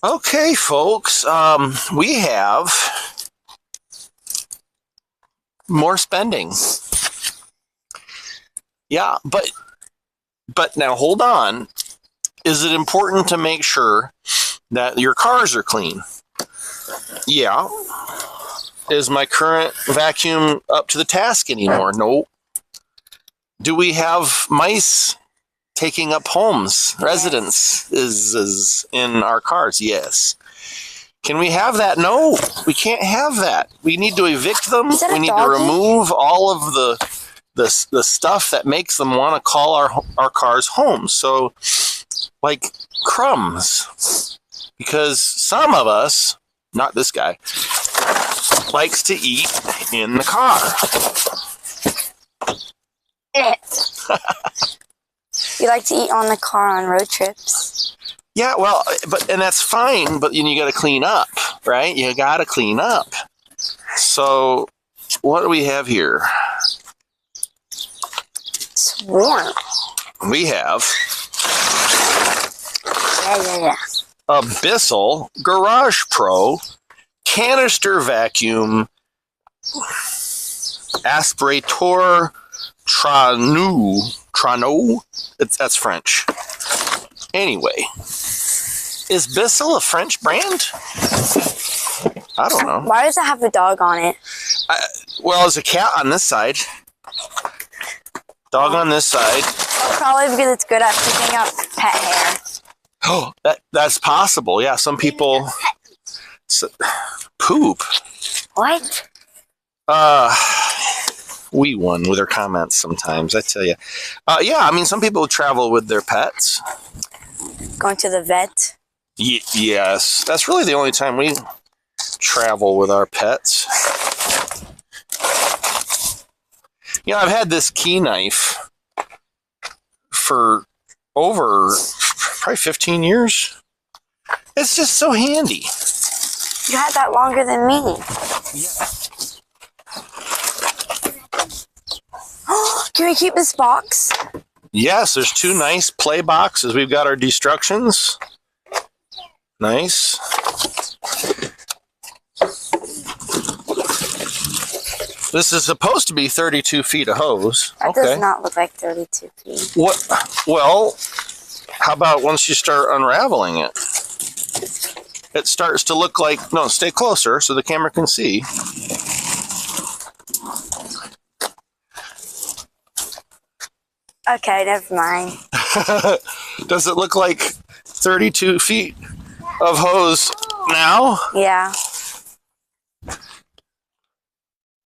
Okay, folks, we have more spending. Yeah, but now hold on. Is it important to make sure that your cars are clean? Yeah. Is my current vacuum up to the task anymore? No. Do we have mice taking up homes, residences in our cars? Yes. Can we have that? No, we can't have that. We need to evict them. We need to remove all of the stuff that makes them want to call our cars homes. So, like crumbs, because some of us, not this guy, likes to eat in the car. You like to eat on the car on road trips. Yeah, well, and that's fine, but you got to clean up, right? You got to clean up. So, what do we have here? It's warm. We have Yeah. a Bissell Garage Pro canister vacuum aspirator Trano. That's French. Anyway, is Bissell a French brand? I don't know. Why does it have a dog on it? Well, there's a cat on this side. Dog on this side. Oh, probably because it's good at picking up pet hair. Oh, that's possible. Yeah, some people poop. What? We won with their comments sometimes, I tell you. Yeah, I mean, some people travel with their pets. Going to the vet? Yes, that's really the only time we travel with our pets. You know, I've had this key knife for over probably 15 years. It's just so handy. You had that longer than me. Yeah. Can we keep this box? Yes, there's two nice play boxes. We've got our destructions. Nice. This is supposed to be 32 feet of hose. That does not look like 32 feet. What? Well, how about once you start unraveling it? It starts to look like... No, stay closer so the camera can see. Okay, never mind. Does it look like 32 feet of hose now? Yeah.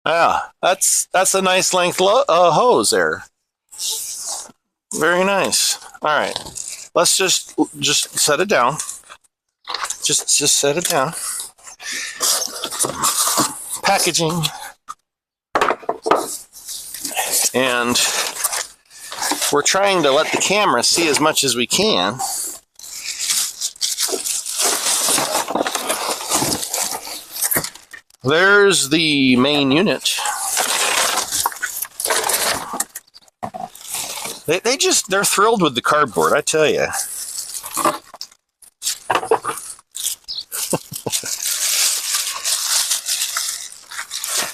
Yeah, that's a nice length hose there. Very nice. All right, let's just set it down. Just set it down. Packaging. And we're trying to let the camera see as much as we can. There's the main unit. They're thrilled with the cardboard, I tell you.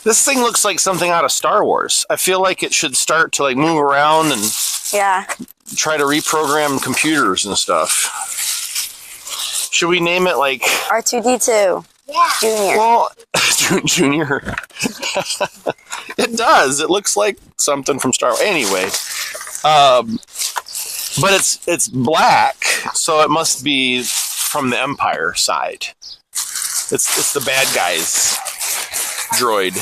This thing looks like something out of Star Wars. I feel like it should start to like move around and try to reprogram computers and stuff. Should we name it like R2-D2? Yeah. Junior. Well, Junior. It does. It looks like something from Star Wars. Anyway, but it's black, so it must be from the Empire side. It's the bad guys droid.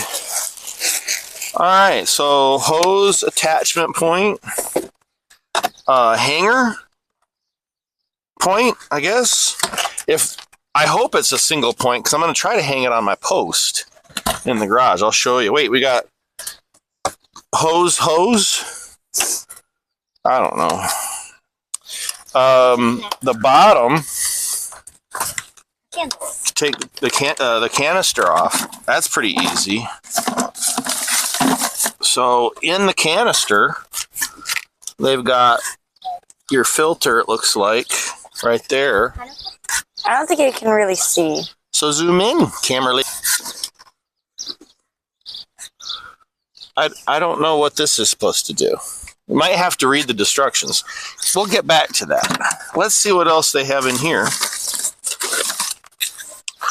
All right, so hose attachment point, hanger point, I guess. I hope it's a single point because I'm going to try to hang it on my post in the garage. I'll show you. Wait, we got hose. I don't know. The bottom. Take the canister off. That's pretty easy. So in the canister, they've got your filter. It looks like right there. I don't think it can really see. So zoom in, camera lady. I don't know what this is supposed to do. We might have to read the instructions. We'll get back to that. Let's see what else they have in here.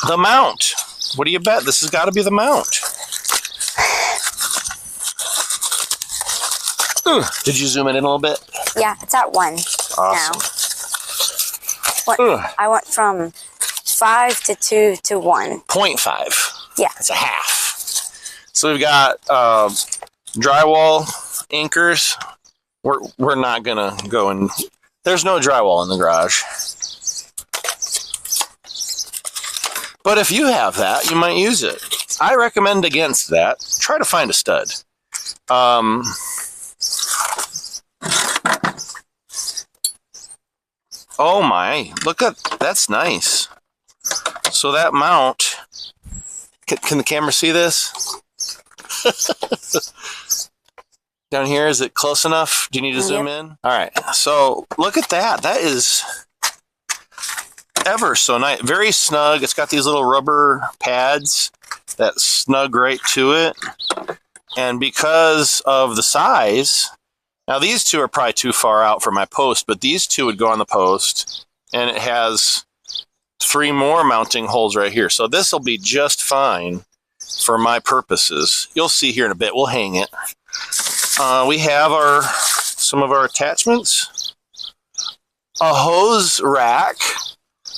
The mount. What do you bet? This has got to be the mount. Did you zoom it in a little bit? Yeah, it's at 1 Awesome. now. I went from 5 to 2 to 1. 0.5. Yeah. It's a half. So we've got drywall anchors. We're not gonna go and there's no drywall in the garage. But if you have that, you might use it. I recommend against that. Try to find a stud. Oh my, look at that's nice. So that mount, can the camera see this? Down here, is it close enough? Do you need to zoom in? All right, so look at that. That is ever so nice. Very snug. It's got these little rubber pads that snug right to it. And because of the size, now these two are probably too far out for my post, but these two would go on the post, and it has 3 more mounting holes right here. So this will be just fine for my purposes. You'll see here in a bit. We'll hang it. We have some of our attachments. A hose rack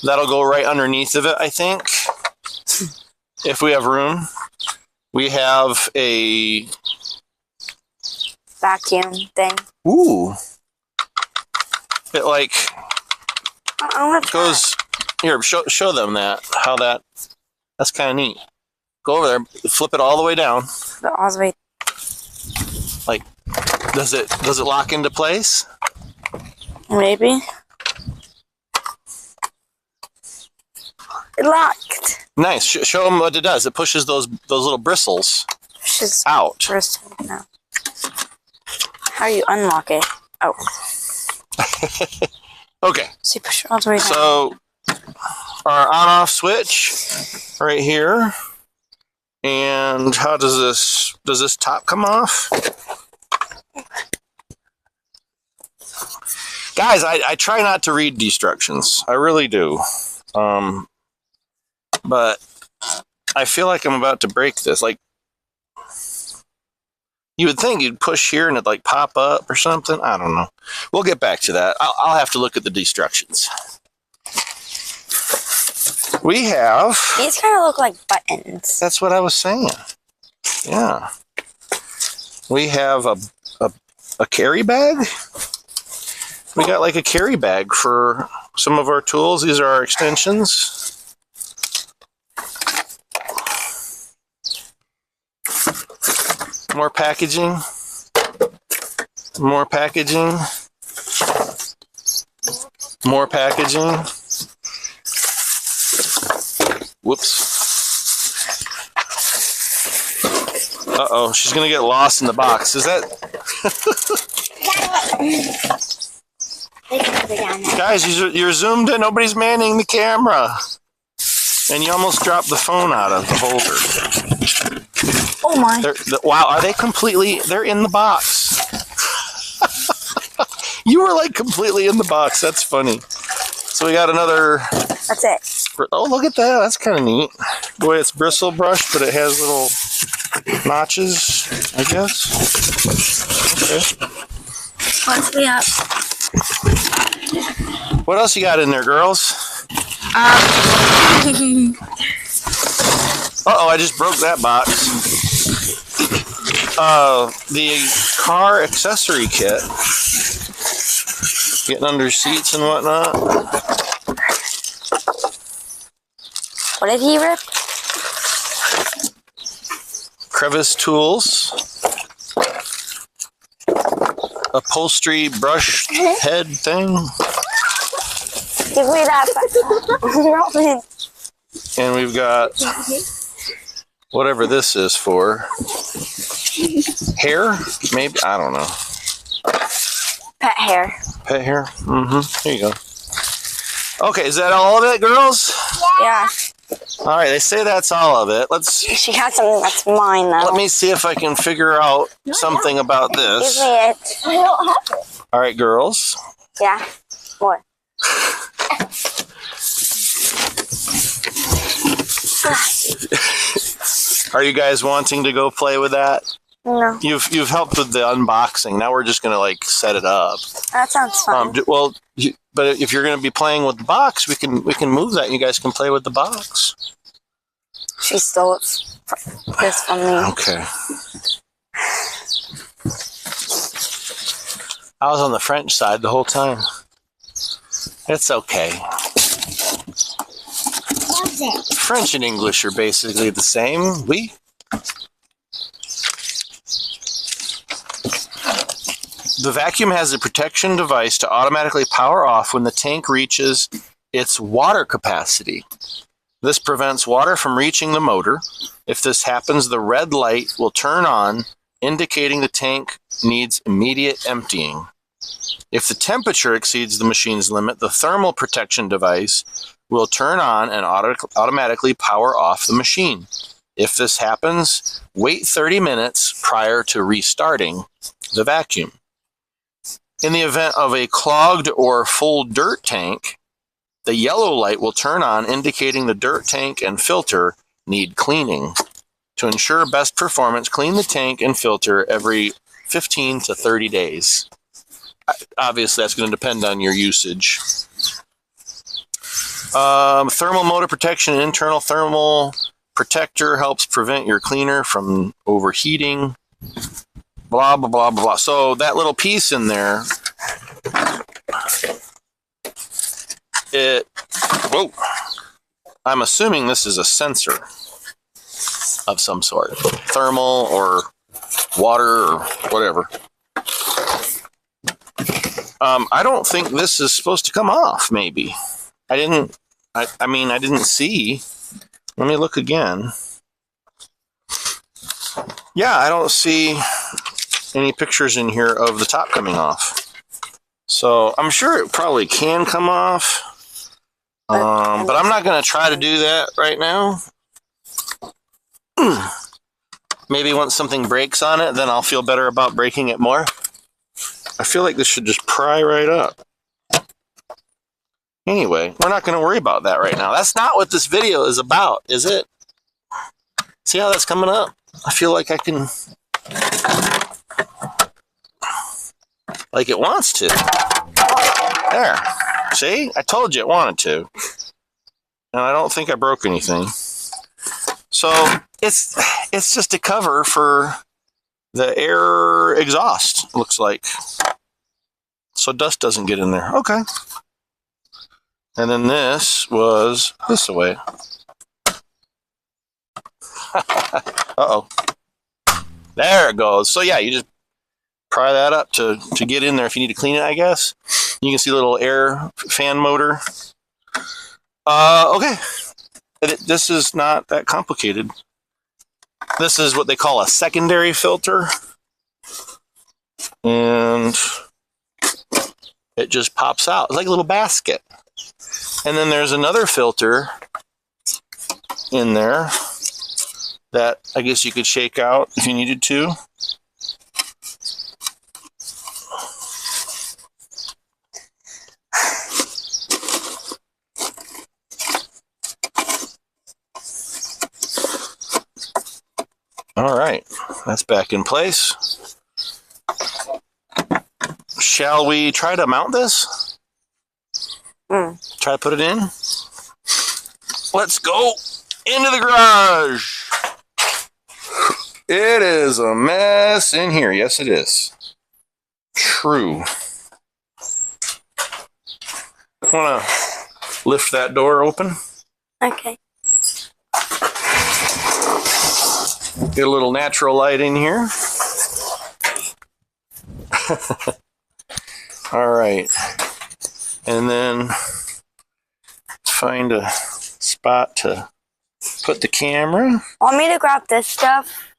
that'll go right underneath of it, I think, if we have room. We have a vacuum thing. Ooh. It like I want to goes here. Show them that how that's kind of neat. Go over there, flip it all the way down. all the way. Like, does it lock into place? Maybe. It locked. Nice. Show them what it does. It pushes those little bristles out. Bristle, no. How do you unlock it? Oh. Okay. So you push it all the way down. So our on-off switch right here. And how does this top come off? Guys, I try not to read instructions. I really do. But I feel like I'm about to break this. Like, you would think you'd push here and it'd like pop up or something. I don't know. We'll get back to that. I'll have to look at the instructions. We have... These kind of look like buttons. That's what I was saying. Yeah. We have a carry bag. We got like a carry bag for some of our tools. These are our extensions. More packaging. More packaging. More packaging. Whoops. Uh-oh, she's going to get lost in the box. Is that... Guys, you're zoomed in. Nobody's manning the camera. And you almost dropped the phone out of the holder. Oh my. Wow, are they completely... They're in the box. You were like completely in the box. That's funny. So we got another... That's it. Oh, look at that. That's kind of neat. The way it's bristle brushed, but it has little notches, I guess. Okay. Once we up. What else you got in there, girls? Uh-oh, I just broke that box. The car accessory kit. Getting under seats and whatnot. What did he rip? Crevice tools. Upholstery brush head thing. Give me that. Robin. And we've got whatever this is for. Hair? Maybe? I don't know. Pet hair. Pet hair? Mm-hmm. Here you go. Okay, is that all of it, girls? Yeah. All right, they say that's all of it. She has something that's mine, though. Let me see if I can figure out something about this. Give me it. I don't have it. All right, girls. Yeah. What? Are you guys wanting to go play with that? No. You've helped with the unboxing. Now we're just gonna like set it up. That sounds fun. But if you're gonna be playing with the box, we can move that. And you guys can play with the box. She stole this from me. Okay. I was on the French side the whole time. It's okay. French and English are basically the same. Oui. The vacuum has a protection device to automatically power off when the tank reaches its water capacity. This prevents water from reaching the motor. If this happens, the red light will turn on, indicating the tank needs immediate emptying. If the temperature exceeds the machine's limit, the thermal protection device will turn on and automatically power off the machine. If this happens, wait 30 minutes prior to restarting the vacuum. In the event of a clogged or full dirt tank, the yellow light will turn on, indicating the dirt tank and filter need cleaning. To ensure best performance, clean the tank and filter every 15 to 30 days. Obviously, that's going to depend on your usage. Thermal motor protection. An internal thermal protector helps prevent your cleaner from overheating. Blah, blah, blah, blah, blah. So that little piece in there, whoa, I'm assuming this is a sensor of some sort. Thermal or water or whatever. I don't think this is supposed to come off, maybe. I didn't see. Let me look again. Yeah, I don't see any pictures in here of the top coming off. So I'm sure it probably can come off. But I'm not going to try to do that right now. Maybe once something breaks on it, then I'll feel better about breaking it more. I feel like this should just pry right up. Anyway, we're not going to worry about that right now. That's not what this video is about, is it? See how that's coming up? I feel like I can... like it wants to. There. See? I told you it wanted to. And I don't think I broke anything. So, it's just a cover for the air exhaust, looks like. So dust doesn't get in there. Okay. And then this was this away. Uh-oh. There it goes. So yeah, you just pry that up to get in there if you need to clean it, I guess. You can see a little air fan motor. Okay. This is not that complicated. This is what they call a secondary filter. And it just pops out. It's like a little basket. And then there's another filter in there that I guess you could shake out if you needed to. All right, that's back in place. Shall we try to mount this? Try to put it in? Let's go into the garage. It is a mess in here. Yes, it is. True. Want to lift that door open? Okay. Get a little natural light in here. All right. And then find a spot to put the camera. Want me to grab this stuff?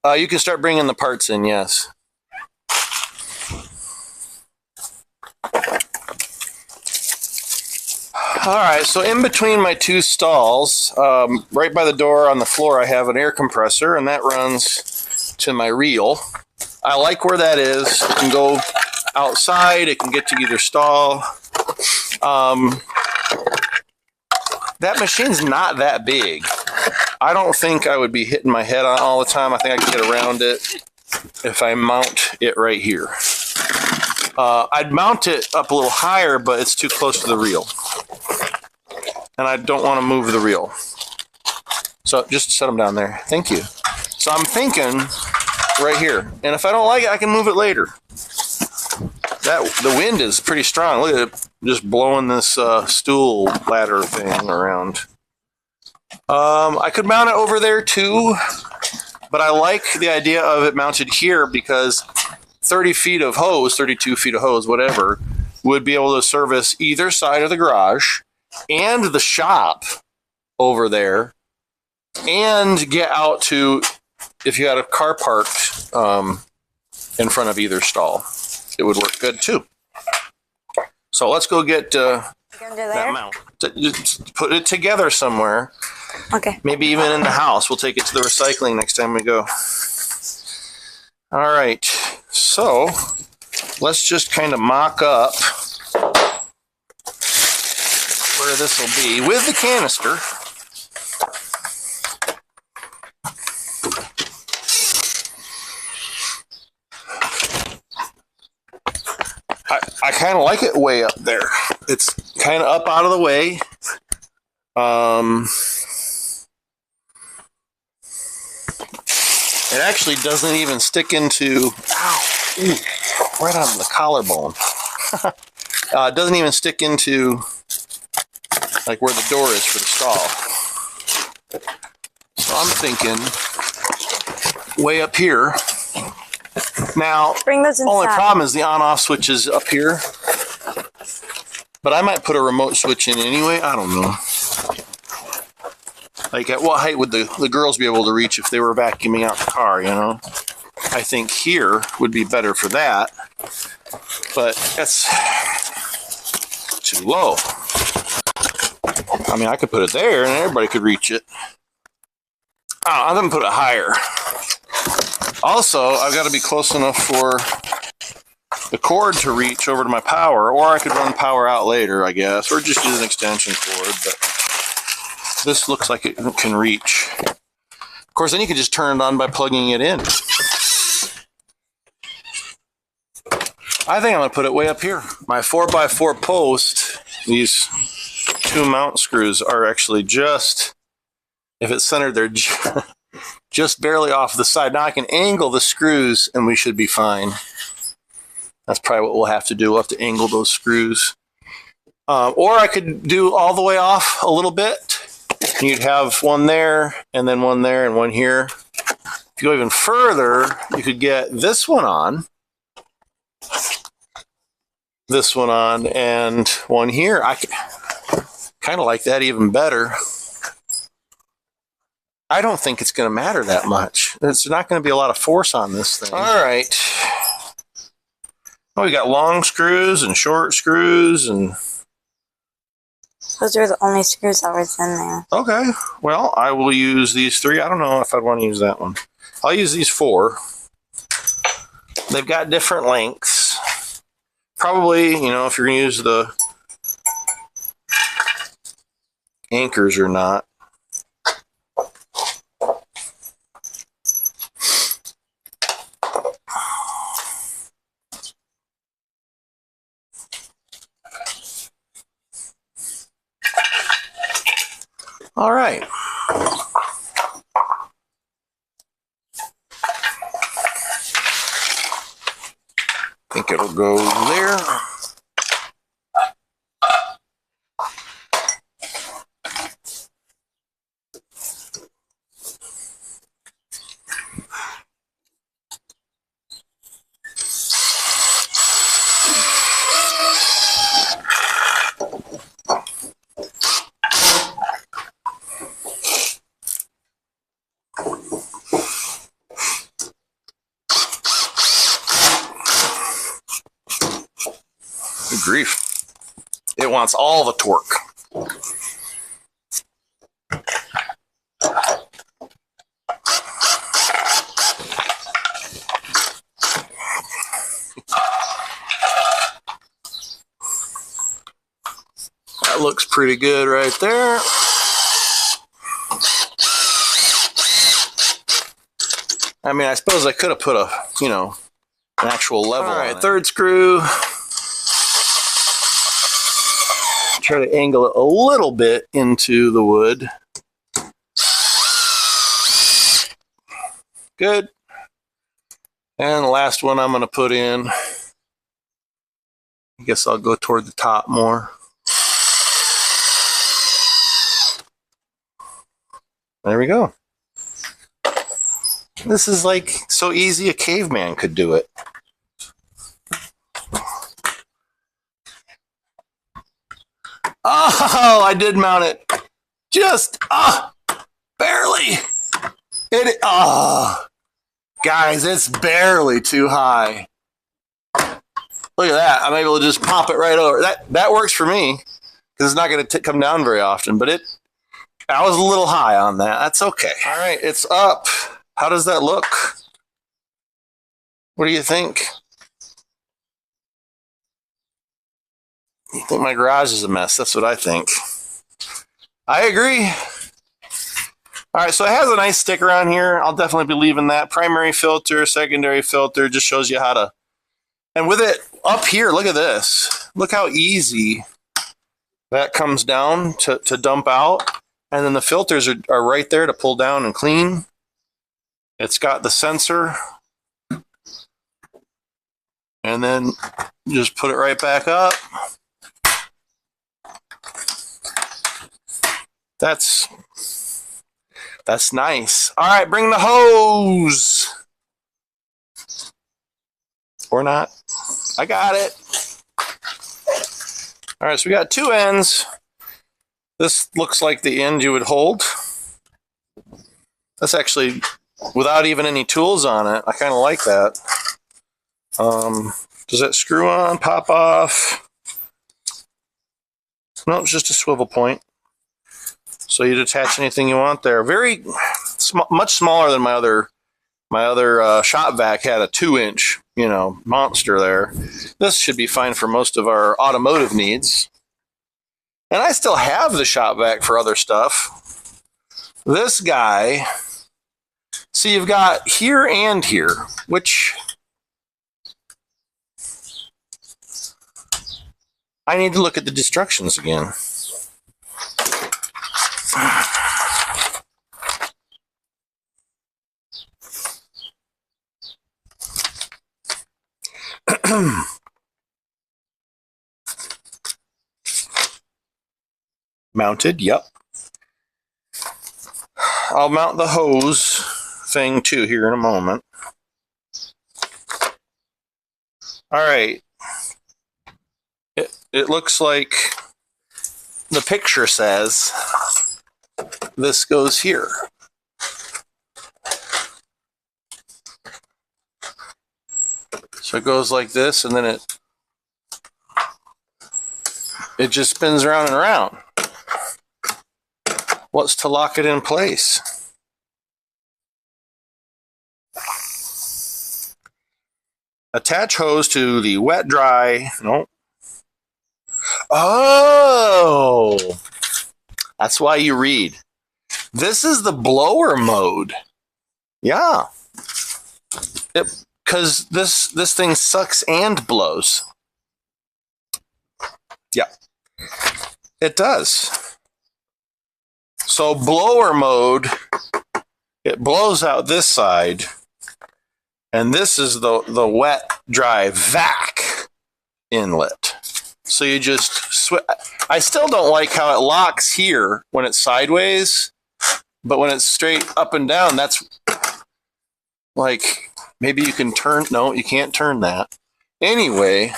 You can start bringing the parts in, yes. All right, so in between my two stalls, right by the door on the floor, I have an air compressor, and that runs to my reel. I like where that is. It can go outside. It can get to either stall. That machine's not that big. I don't think I would be hitting my head on all the time. I think I can get around it if I mount it right here. I'd mount it up a little higher, but it's too close to the reel. And I don't want to move the reel. So just set them down there. Thank you. So I'm thinking right here. And if I don't like it, I can move it later. The wind is pretty strong. Look at it just blowing this stool ladder thing around. I could mount it over there too, but I like the idea of it mounted here because 30 feet of hose, 32 feet of hose, whatever, would be able to service either side of the garage and the shop over there and get out to, if you had a car parked in front of either stall, it would work good too. So let's go get that mount. Just put it together somewhere. Okay. Maybe even in the house. We'll take it to the recycling next time we go. All right. So let's just kind of mock up where this will be with the canister. I kind of like it way up there. It's kind of up out of the way. It actually doesn't even stick into, right on the collarbone. It doesn't even stick into like where the door is for the stall. So I'm thinking way up here. Now, bring those inside. Only problem is the on-off switch is up here. But I might put a remote switch in anyway. I don't know. Like, at what height would the girls be able to reach if they were vacuuming out the car, you know? I think here would be better for that. But that's too low. I mean, I could put it there and everybody could reach it. I'm going to put it higher. Also, I've got to be close enough for the cord to reach over to my power, or I could run power out later, I guess, or just use an extension cord, but this looks like it can reach. Of course, then you can just turn it on by plugging it in. I think I'm going to put it way up here. My 4x4 post, these two mount screws are actually just, if it's centered, they're just barely off the side. Now I can angle the screws and we should be fine. That's probably what we'll have to do. We'll have to angle those screws. Or I could do all the way off a little bit. You'd have one there and then one there and one here. If you go even further, you could get this one on, and one here. I kind of like that even better. I don't think it's going to matter that much. There's not going to be a lot of force on this thing. All right. Oh, we got long screws and short screws, and those are the only screws that was in there. okay. Well, I will use these three. I don't know if I'd want to use that one. I'll use these four. They've got different lengths. Probably, you know, if you're going to use the anchors or not. All right. I think it'll go there. Good grief. It wants all the torque. That looks pretty good right there. I mean, I suppose I could have put a, you know, an actual level. All right, third screw. Try to angle it a little bit into the wood. Good. And the last one I'm going to put in. I guess I'll go toward the top more. There we go. This is like so easy a caveman could do it. Oh, I did mount it. Just, barely. Guys, it's barely too high. Look at that. I'm able to just pop it right over. That works for me because it's not going to come down very often, but I was a little high on that. That's okay. All right, it's up. How does that look? What do you think? You think my garage is a mess? That's what I think. I agree. All right, so it has a nice sticker on here. I'll definitely be leaving that. Primary filter, secondary filter, just shows you how to. And with it up here, look at this. Look how easy that comes down to dump out. And then the filters are right there to pull down and clean. It's got the sensor. And then just put it right back up. That's nice. All right, bring the hose. Or not. I got it. All right, so we got two ends. This looks like the end you would hold. That's actually without even any tools on it. I kind of like that. Does that screw on, pop off? No, it's just a swivel point. So you'd attach anything you want there. Much smaller than my other shop vac had a 2-inch, monster there. This should be fine for most of our automotive needs. And I still have the shop vac for other stuff. This guy, see, you've got here and here, which I need to look at the instructions again. Mounted, yep. I'll mount the hose thing too here in a moment. All right. It looks like the picture says this goes here. So it goes like this, and then it just spins around and around. What's to lock it in place? Attach hose to the wet dry. No. Oh, that's why you read. This is the blower mode. Yeah. Because this thing sucks and blows. Yeah. It does. So blower mode, it blows out this side. And this is the wet, dry vac inlet. So you just I still don't like how it locks here when it's sideways, but when it's straight up and down, that's like, maybe you can turn, no, you can't turn that. Anyway,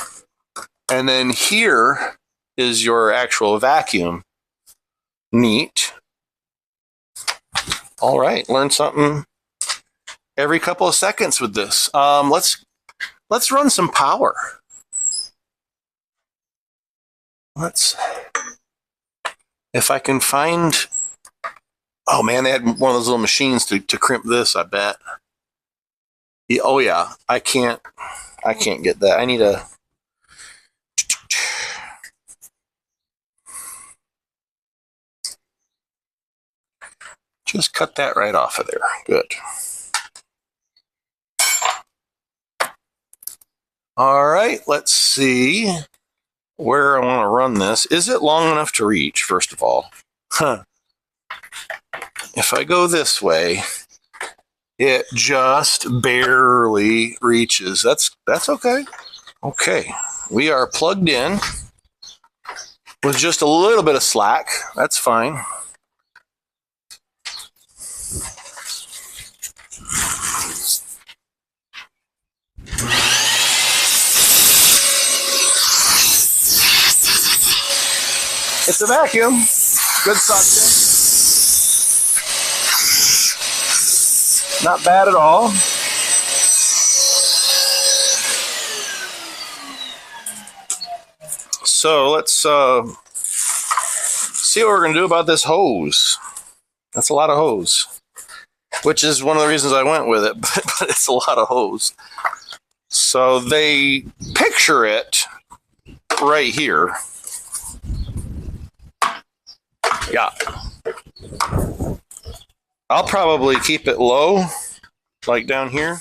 and then here is your actual vacuum. Neat. All right, learn something every couple of seconds with this. Let's run some power. If I can find, oh man, they had one of those little machines to crimp this, I bet. Yeah, oh yeah, I can't get that. I need a, just cut that right off of there. Good. All right, let's see where I want to run this. Is it long enough to reach, first of all? Huh. If I go this way, it just barely reaches. That's okay. Okay, we are plugged in with just a little bit of slack. That's fine. It's a vacuum. Good suction. Not bad at all. So let's see what we're going to do about this hose. That's a lot of hose, which is one of the reasons I went with it, but it's a lot of hose. So they picture it right here. Yeah. I'll probably keep it low, like down here.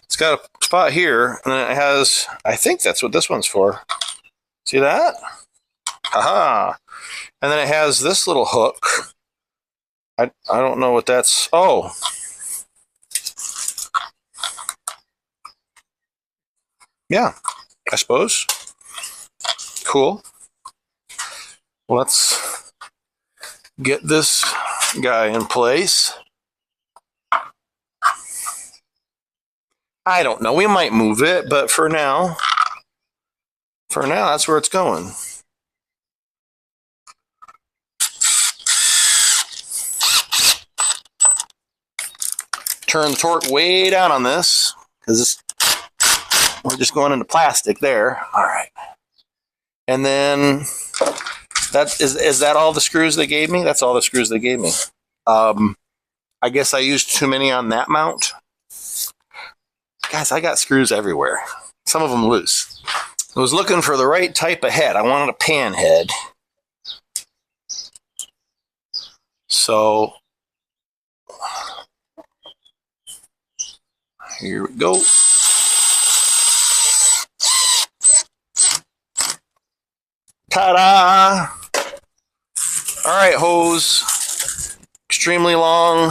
It's got a spot here, and then it has, I think that's what this one's for. See that? Aha. And then it has this little hook. I don't know what that's, oh. Yeah, I suppose. Cool. Let's get this guy in place. I don't know. We might move it, but for now, that's where it's going. Turn the torque way down on this because we're just going into plastic there. All right. And then is that all the screws they gave me? That's all the screws they gave me. I guess I used too many on that mount. Guys, I got screws everywhere. Some of them loose. I was looking for the right type of head. I wanted a pan head. So here we go. Ta-da! All right, hose. Extremely long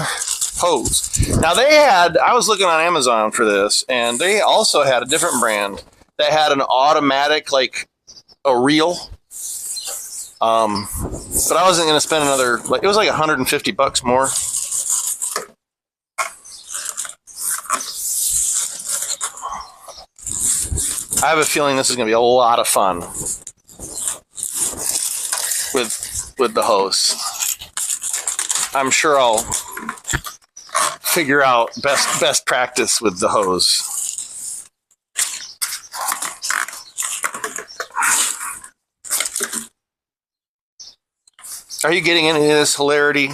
hose. Now I was looking on Amazon for this, and they also had a different brand that had an automatic, like a reel. But I wasn't going to spend another, like, it was like $150 more. I have a feeling this is going to be a lot of fun with the hose. I'm sure I'll figure out best practice with the hose. Are you getting any of this hilarity?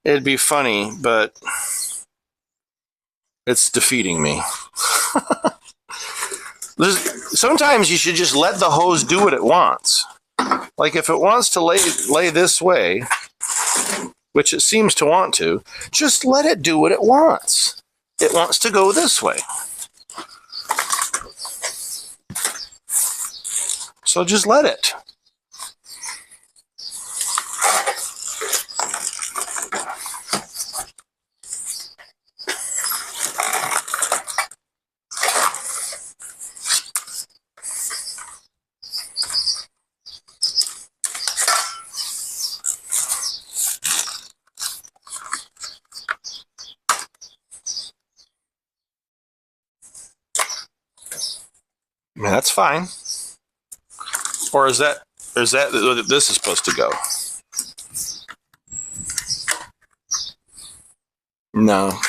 It'd be funny, but it's defeating me. Sometimes you should just let the hose do what it wants. Like if it wants to lay this way, which it seems to want to, just let it do what it wants. It wants to go this way. So just let it. I mean, that's fine. Or is that this is supposed to go? No.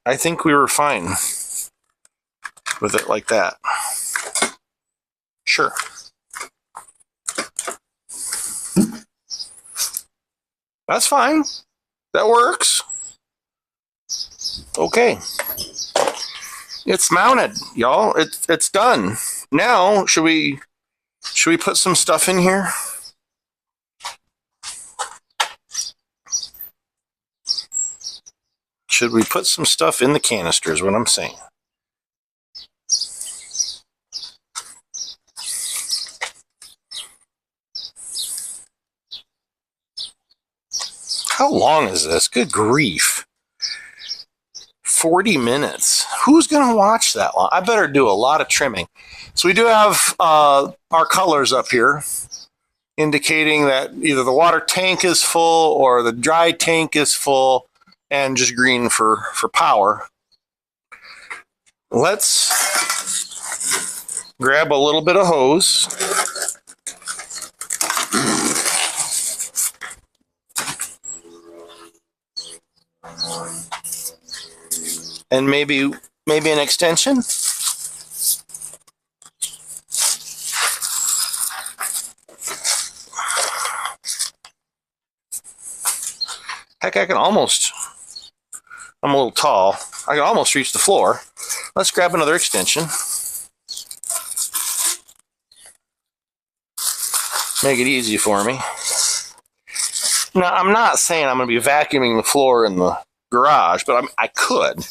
I think we were fine with it like that. Sure. That's fine. That works. Okay. It's mounted, y'all. It's done. Now, should we put some stuff in here? Should we put some stuff in the canister is what I'm saying. How long is this? Good grief. 40 minutes. Who's going to watch that long? I better do a lot of trimming. So we do have our colors up here indicating that either the water tank is full or the dry tank is full, and just green for power. Let's grab a little bit of hose. And maybe an extension. Heck, I'm a little tall. I can almost reach the floor. Let's grab another extension. Make it easy for me. Now, I'm not saying I'm going to be vacuuming the floor in the garage, but I could.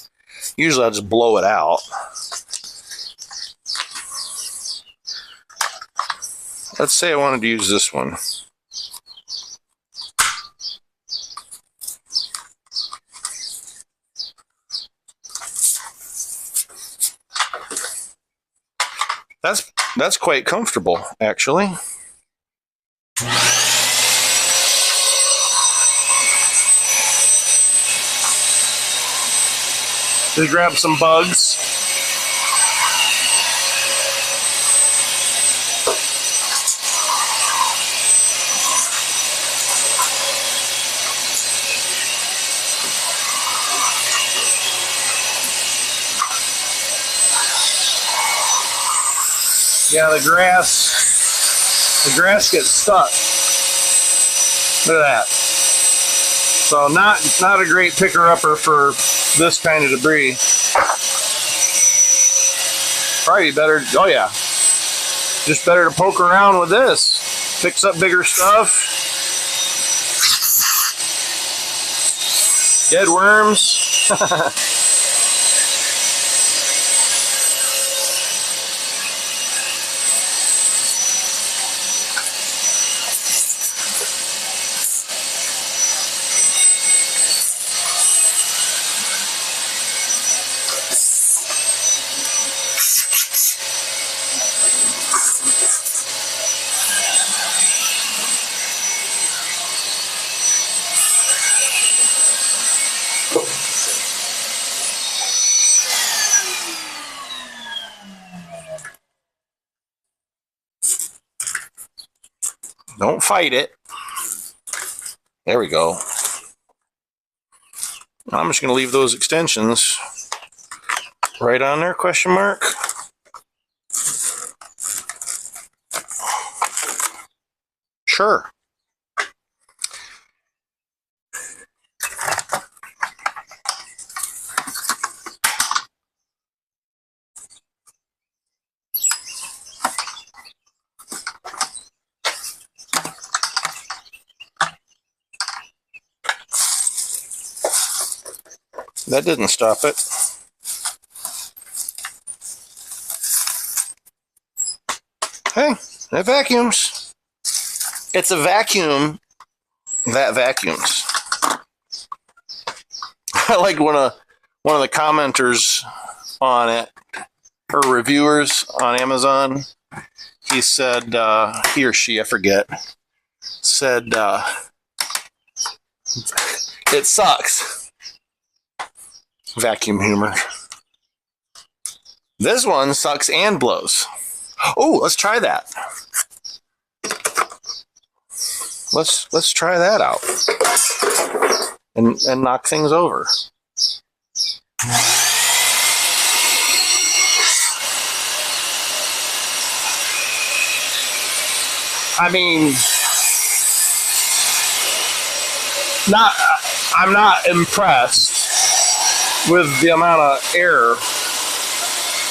Usually I'll just blow it out. Let's say I wanted to use this one. That's quite comfortable, actually. Just grab some bugs. Yeah, the grass gets stuck. Look at that. So not a great picker-upper for this kind of debris. Probably better, oh yeah, just better to poke around with this. Picks up bigger stuff. Dead worms. Don't fight it. There we go. I'm just going to leave those extensions right on there, question mark. Sure. That didn't stop it. Hey, it vacuums. It's a vacuum that vacuums. I like one of the commenters on it, or reviewers on Amazon. He said, he or she, I forget, said, it sucks. Vacuum humor. This one sucks and blows. Oh, let's try that. Let's try that out and knock things over. I mean, I'm not impressed with the amount of air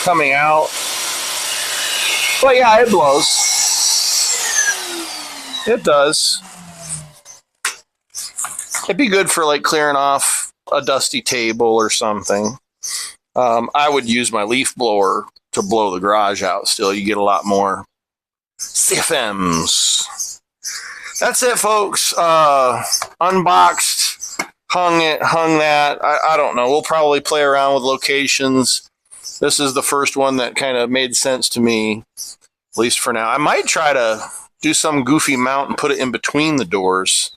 coming out. But yeah, it blows. It does. It'd be good for like clearing off a dusty table or something. I would use my leaf blower to blow the garage out still. You get a lot more CFMs. That's it, folks. Unboxed, hung that. I don't know. We'll probably play around with locations. This is the first one that kind of made sense to me, at least for now. I might try to do some goofy mount and put it in between the doors.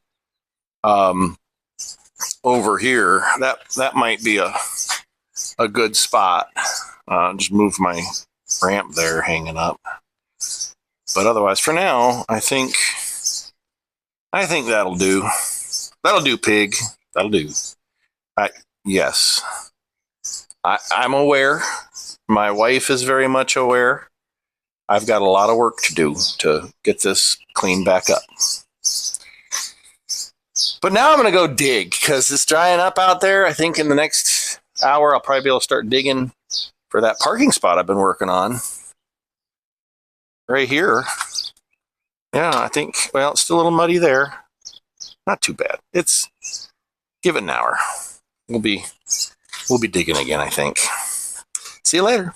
Over here, that might be a good spot. Just move my ramp there hanging up. But otherwise, for now, I think that'll do. That'll do, pig. That'll do. Yes. I'm aware. My wife is very much aware. I've got a lot of work to do to get this cleaned back up. But now I'm going to go dig because it's drying up out there. I think in the next hour, I'll probably be able to start digging for that parking spot I've been working on. Right here. Yeah, I think, well, it's still a little muddy there. Not too bad. Give it an hour. We'll be digging again, I think. See you later.